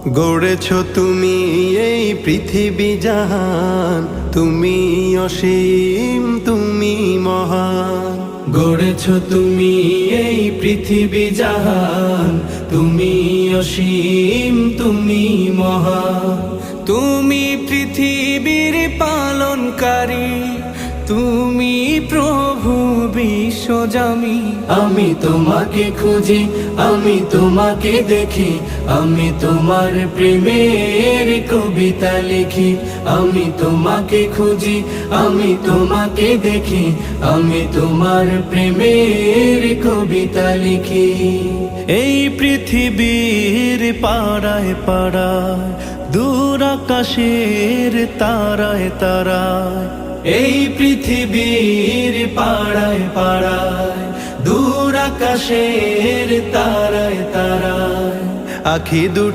গড়েছ তুমি এই পৃথিবী জাহান, তুমি অসীম তুমি মহান। গড়েছ তুমি এই পৃথিবী জাহান, তুমি অসীম তুমি মহান। তুমি পৃথিবীর পালনকারী, তুমি প্রভু বিশ্বজামি। আমি তোমাকে খুঁজি, আমি তোমাকে দেখি, আমি তোমার প্রেমের কবিতা লিখি। আমি তোমাকে খুঁজি, আমি তোমাকে দেখি, আমি তোমার প্রেমের কবিতা লিখি। এই পৃথিবীর পাড়ায় পাড়ায়, দূর আকাশের তারায় তারায়। এই পৃথিবীর পাড়ায় পাড়ায়, দূর আকাশের তারায় তারায়। আখি দুটি